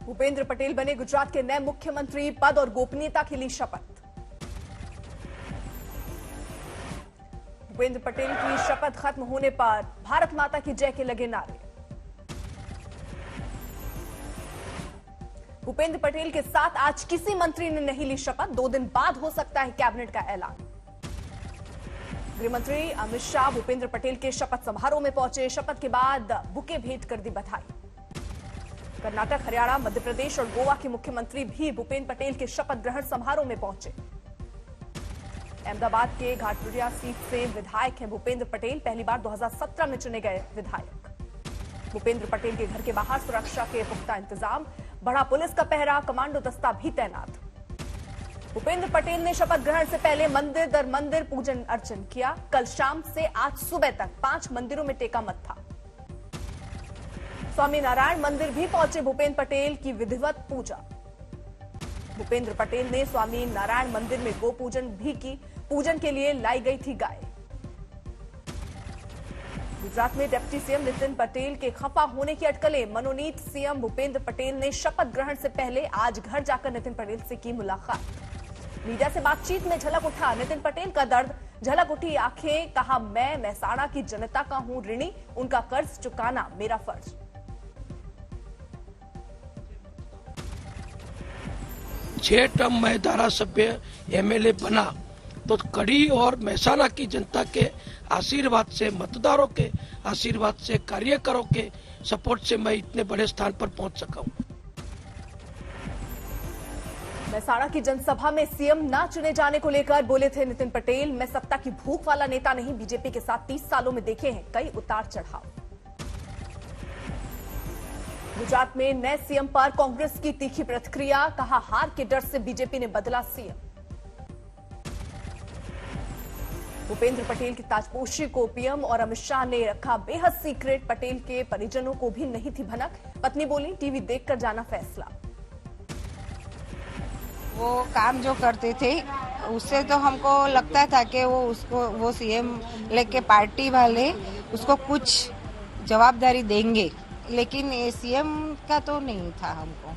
भूपेंद्र पटेल बने गुजरात के नए मुख्यमंत्री, पद और गोपनीयता की ली शपथ। भूपेंद्र पटेल की शपथ खत्म होने पर भारत माता की जय के लगे नारे। भूपेंद्र पटेल के साथ आज किसी मंत्री ने नहीं ली शपथ, 2 दिन बाद हो सकता है कैबिनेट का ऐलान। गृहमंत्री अमित शाह भूपेंद्र पटेल के शपथ समारोह में पहुंचे, शपथ के बाद बुके भेंट कर दी बधाई। कर्नाटक, हरियाणा, मध्य प्रदेश और गोवा के मुख्यमंत्री भी भूपेंद्र पटेल के शपथ ग्रहण समारोह में पहुंचे। अहमदाबाद के घाटपुरिया सीट से विधायक हैं भूपेंद्र पटेल, पहली बार 2017 में चुने गए विधायक। भूपेंद्र पटेल के घर के बाहर सुरक्षा के पुख्ता इंतजाम, बढ़ा पुलिस का पहरा, कमांडो दस्ता भी तैनात। भूपेंद्र पटेल ने शपथ ग्रहण से पहले मंदिर दर मंदिर पूजन अर्चन किया। कल शाम से आज सुबह तक 5 मंदिरों में टेका मत्था। स्वामी नारायण मंदिर भी पहुंचे भूपेंद्र पटेल की विधिवत पूजा। भूपेंद्र पटेल ने स्वामी नारायण मंदिर में गो पूजन भी की, पूजन के लिए लाई गई थी गाय। गुजरात में डिप्टी सीएम नितिन पटेल के खफा होने की अटकलें, मनोनीत सीएम भूपेंद्र पटेल ने शपथ ग्रहण से पहले आज घर जाकर नितिन पटेल से की मुलाकात। मीडिया से बातचीत में झलक उठा नितिन पटेल का दर्द, झलक उठी आंखें, कहा मैं मेहसाणा की जनता का हूं ऋणी, उनका कर्ज चुकाना मेरा फर्ज। 6 टर्म में धारासभ्य एमएलए बना तो कड़ी और मेहसाणा की जनता के आशीर्वाद से, मतदारों के आशीर्वाद से, कार्यकरों के सपोर्ट से मैं इतने बड़े स्थान पर पहुंच सका हूं। मेहसाणा की जनसभा में सीएम न चुने जाने को लेकर बोले थे नितिन पटेल, मैं सत्ता की भूख वाला नेता नहीं, बीजेपी के साथ 30 सालों में देखे हैं कई उतार चढ़ाव। गुजरात में नए सीएम पर कांग्रेस की तीखी प्रतिक्रिया, कहा हार के डर से बीजेपी ने बदला सीएम। भूपेंद्र पटेल की ताजपोशी को पीएम और अमित शाह ने रखा बेहद सीक्रेट, पटेल के परिजनों को भी नहीं थी भनक। पत्नी बोली टीवी देखकर जाना फैसला। वो काम जो करते थे उससे तो हमको लगता था कि वो सीएम लेके पार्टी वाले उसको कुछ जवाबदारी देंगे, लेकिन सीएम का तो नहीं था हमको।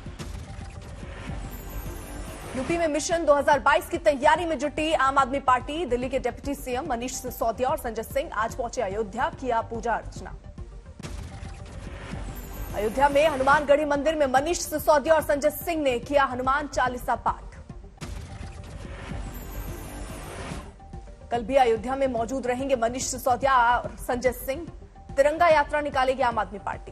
यूपी में मिशन 2022 की तैयारी में जुटी आम आदमी पार्टी। दिल्ली के डिप्टी सीएम मनीष सिसोदिया और संजय सिंह आज पहुंचे अयोध्या, किया पूजा अर्चना। अयोध्या में हनुमानगढ़ी मंदिर में मनीष सिसोदिया और संजय सिंह ने किया हनुमान चालीसा पाठ। कल भी अयोध्या में मौजूद रहेंगे मनीष सिसोदिया और संजय सिंह। तिरंगा यात्रा निकालेगी आम आदमी पार्टी।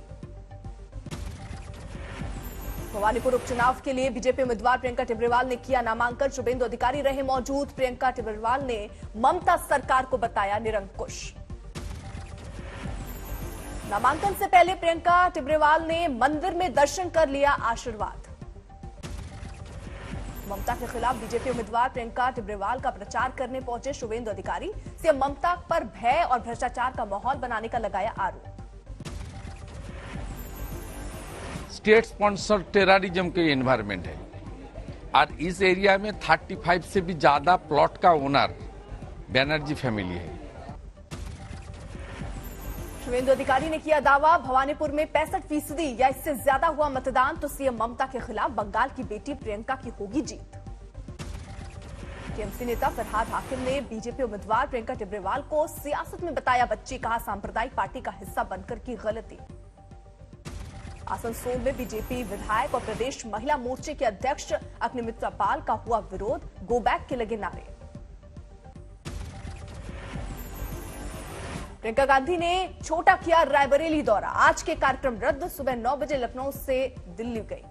भवानीपुर उपचुनाव के लिए बीजेपी उम्मीदवार प्रियंका टिब्रेवाल ने किया नामांकन, शुभेंदु अधिकारी रहे मौजूद। प्रियंका टिब्रेवाल ने ममता सरकार को बताया निरंकुश। नामांकन से पहले प्रियंका टिब्रेवाल ने मंदिर में दर्शन कर लिया आशीर्वाद। ममता के खिलाफ बीजेपी उम्मीदवार प्रियंका टिब्रेवाल का प्रचार करने पहुंचे शुभेंदु अधिकारी। सीएम ममता पर भय और भ्रष्टाचार का माहौल बनाने का लगाया आरोप। स्टेट स्पॉन्सर टेररिज्म के एनवायरमेंट है और इस एरिया में 35 से भी ज्यादा प्लॉट का ओनर बैनर्जी फैमिली है। शुभेंदु अधिकारी ने किया दावा, भवानीपुर में 65% या इससे ज्यादा हुआ मतदान तो सीएम ममता के खिलाफ बंगाल की बेटी प्रियंका की होगी जीत। टीएमसी नेता फरहाद हाकिम ने बीजेपी उम्मीदवार प्रियंका टिब्रेवाल को सियासत में बताया बच्ची, कहा सांप्रदायिक पार्टी का हिस्सा बनकर की गलती। आसनसोल में बीजेपी विधायक और प्रदेश महिला मोर्चे के अध्यक्ष अग्निमित्रा पाल का हुआ विरोध, गो बैक के लगे नारे। प्रियंका गांधी ने छोटा किया रायबरेली दौरा, आज के कार्यक्रम रद्द, सुबह 9 बजे लखनऊ से दिल्ली गई।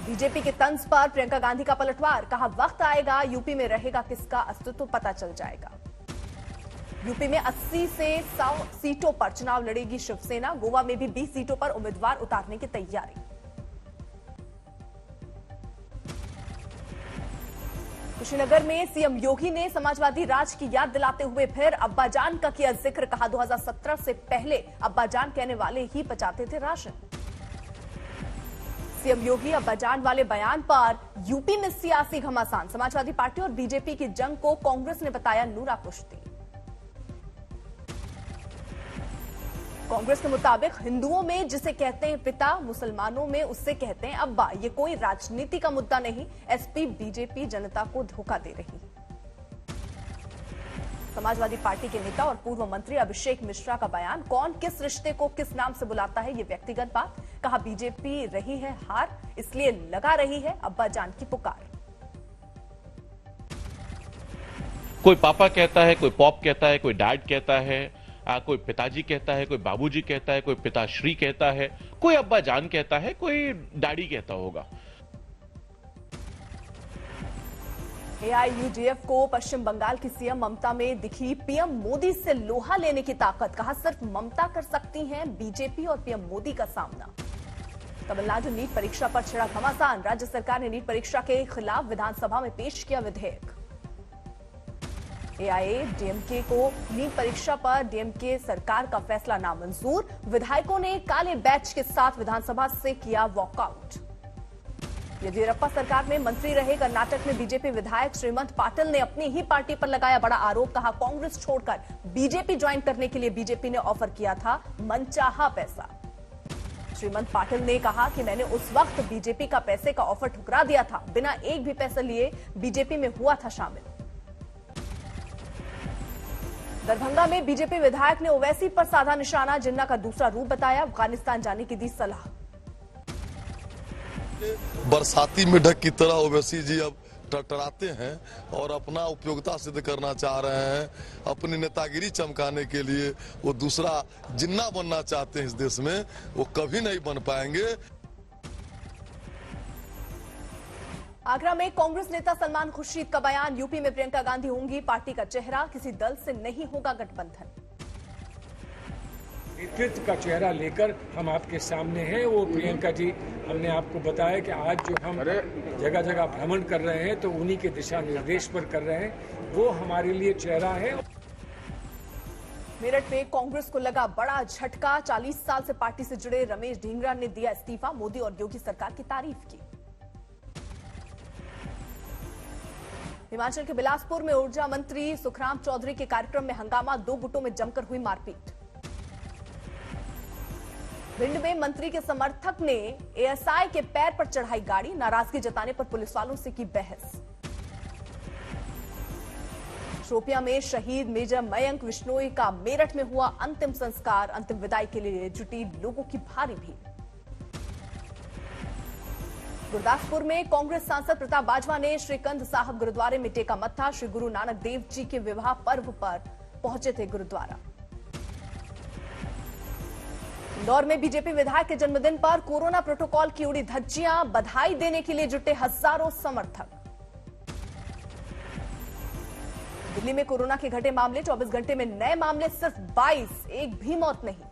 बीजेपी के तंज पर प्रियंका गांधी का पलटवार, कहा वक्त आएगा यूपी में रहेगा किसका अस्तित्व पता चल जाएगा। यूपी में 80 से 100 सीटों पर चुनाव लड़ेगी शिवसेना। गोवा में भी 20 सीटों पर उम्मीदवार उतारने की तैयारी। कुशीनगर में सीएम योगी ने समाजवादी राज की याद दिलाते हुए फिर अब्बाजान का किया जिक्र, कहा 2017 से पहले अब्बाजान कहने वाले ही बचाते थे राशन। सीएम योगी अब्बाजान वाले बयान पर यूपी में सियासी घमासान, समाजवादी पार्टी और बीजेपी की जंग को कांग्रेस ने बताया नूरा कुश्ती। कांग्रेस के मुताबिक हिंदुओं में जिसे कहते हैं पिता, मुसलमानों में उससे कहते हैं अब्बा। ये कोई राजनीति का मुद्दा नहीं, एसपी बीजेपी जनता को धोखा दे रही है। समाजवादी पार्टी के नेता और पूर्व मंत्री अभिषेक मिश्रा का बयान, कौन किस रिश्ते को किस नाम से बुलाता है ये व्यक्तिगत बात। कहा बीजेपी रही है हार, इसलिए लगा रही है अब्बा जान की पुकार। कोई पापा कहता है, कोई पॉप कहता है, कोई डैड कहता है, कोई पिताजी कहता है, कोई बाबूजी कहता है, कोई पिताश्री कहता है, कोई अब्बा जान कहता है, कोई डैडी कहता होगा। एआईयूडीएफ को पश्चिम बंगाल की सीएम ममता में दिखी पीएम मोदी से लोहा लेने की ताकत। कहा सिर्फ ममता कर सकती हैं बीजेपी और पीएम मोदी का सामना। तमिलनाडु नीट परीक्षा पर छिड़ा घमासान, राज्य सरकार ने नीट परीक्षा के खिलाफ विधानसभा में पेश किया विधेयक। एआईएडीएमके को नीट परीक्षा पर डीएमके सरकार का फैसला नामंजूर, विधायकों ने काले बैच के साथ विधानसभा से किया वॉकआउट। येदियुरप्पा सरकार में मंत्री रहे कर्नाटक में बीजेपी विधायक श्रीमंत पाटिल ने अपनी ही पार्टी पर लगाया बड़ा आरोप। कहा कांग्रेस छोड़कर बीजेपी ज्वाइन करने के लिए बीजेपी ने ऑफर किया था मनचाहा पैसा। श्रीमंत पाटिल ने कहा कि मैंने उस वक्त बीजेपी का पैसे का ऑफर ठुकरा दिया था, बिना एक भी पैसा लिए बीजेपी में हुआ था शामिल। दरभंगा में बीजेपी विधायक ने ओवैसी पर साधा निशाना, जिन्ना का दूसरा रूप बताया, अफगानिस्तान जाने की दी सलाह। बरसाती मेढक की तरह ओवैसी जी अब टरटराते हैं और अपना उपयोगिता सिद्ध करना चाह रहे हैं। अपनी नेतागिरी चमकाने के लिए वो दूसरा जिन्ना बनना चाहते हैं इस देश में, वो कभी नहीं बन पाएंगे। आगरा में कांग्रेस नेता सलमान खुर्शीद का बयान, यूपी में प्रियंका गांधी होंगी पार्टी का चेहरा, किसी दल से नहीं होगा गठबंधन। नेतृत्व का चेहरा लेकर हम आपके सामने हैं। वो प्रियंका जी, हमने आपको बताया कि आज जो हम जगह जगह भ्रमण कर रहे हैं तो उन्हीं के दिशा निर्देश पर कर रहे हैं, वो हमारे लिए चेहरा है। मेरठ में कांग्रेस को लगा बड़ा झटका, 40 साल से पार्टी से जुड़े रमेश ढींगरा ने दिया इस्तीफा, मोदी और योगी सरकार की तारीफ की। हिमाचल के बिलासपुर में ऊर्जा मंत्री सुखराम चौधरी के कार्यक्रम में हंगामा, 2 गुटों में जमकर हुई मारपीट। भिंड में मंत्री के समर्थक ने एएसआई के पैर पर चढ़ाई गाड़ी, नाराजगी जताने पर पुलिस वालों से की बहस। शोपियां में शहीद मेजर मयंक विश्नोई का मेरठ में हुआ अंतिम संस्कार, अंतिम विदाई के लिए जुटी लोगों की भारी भीड़। गुरदासपुर में कांग्रेस सांसद प्रताप बाजवा ने श्रीकंध साहब गुरुद्वारे में टेका मत्था, श्री गुरु नानक देव जी के विवाह पर्व पर पहुंचे थे गुरुद्वारा। इंदौर में बीजेपी विधायक के जन्मदिन पर कोरोना प्रोटोकॉल की उड़ी धज्जियां, बधाई देने के लिए जुटे हजारों समर्थक। दिल्ली में कोरोना के घटे मामले, 24 घंटे में नए मामले सिर्फ 22, एक भी मौत नहीं।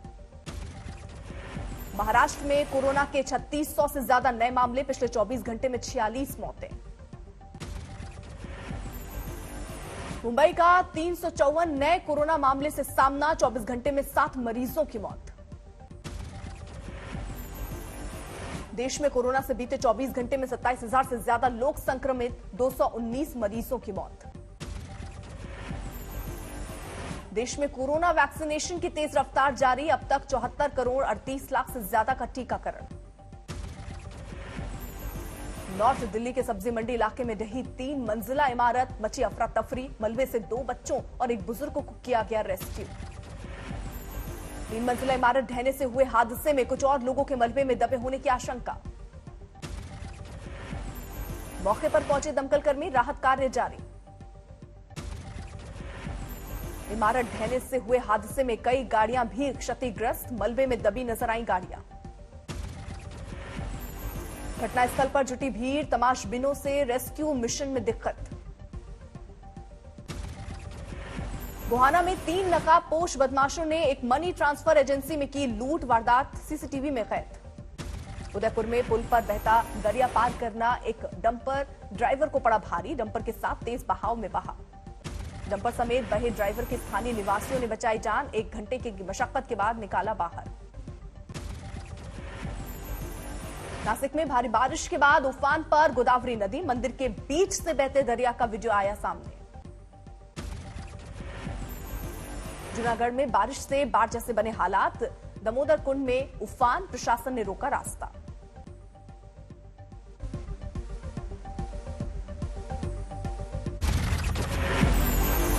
महाराष्ट्र में कोरोना के 3600 से ज्यादा नए मामले, पिछले 24 घंटे में 46 मौतें। मुंबई का 354 नए कोरोना मामले से सामना, 24 घंटे में 7 मरीजों की मौत। देश में कोरोना से बीते 24 घंटे में 27,000 से ज्यादा लोग संक्रमित, 219 मरीजों की मौत। देश में कोरोना वैक्सीनेशन की तेज रफ्तार जारी, अब तक 74 करोड़ 38 लाख से ज्यादा का टीकाकरण। नॉर्थ दिल्ली के सब्जी मंडी इलाके में ढही 3 मंजिला इमारत, मची अफरा तफरी, मलबे से 2 बच्चों और एक बुजुर्ग को किया गया रेस्क्यू। 3 मंजिला इमारत ढहने से हुए हादसे में कुछ और लोगों के मलबे में दबे होने की आशंका। मौके पर पहुंचे दमकल कर्मी, राहत कार्य जारी। इमारत ढहने से हुए हादसे में कई गाड़ियां भी क्षतिग्रस्त, मलबे में दबी नजर आई गाड़ियां। घटनास्थल पर जुटी भीड़, तमाशबीनों से रेस्क्यू मिशन में दिक्कत। गोहाना में 3 नकाबपोश बदमाशों ने एक मनी ट्रांसफर एजेंसी में की लूट, वारदात सीसीटीवी में कैद। उदयपुर में पुल पर बहता दरिया पार करना, एक डंपर ड्राइवर को पड़ा भारी, डंपर के साथ तेज बहाव में बहा। डंपर समेत बहे ड्राइवर की स्थानीय निवासियों ने बचाई जान, 1 घंटे की मशक्कत के बाद निकाला बाहर। नासिक में भारी बारिश के बाद उफान पर गोदावरी नदी, मंदिर के बीच से बहते दरिया का वीडियो आया सामने। जूनागढ़ में बारिश से बाढ़ जैसे बने हालात, दमोदर कुंड में उफान, प्रशासन ने रोका रास्ता।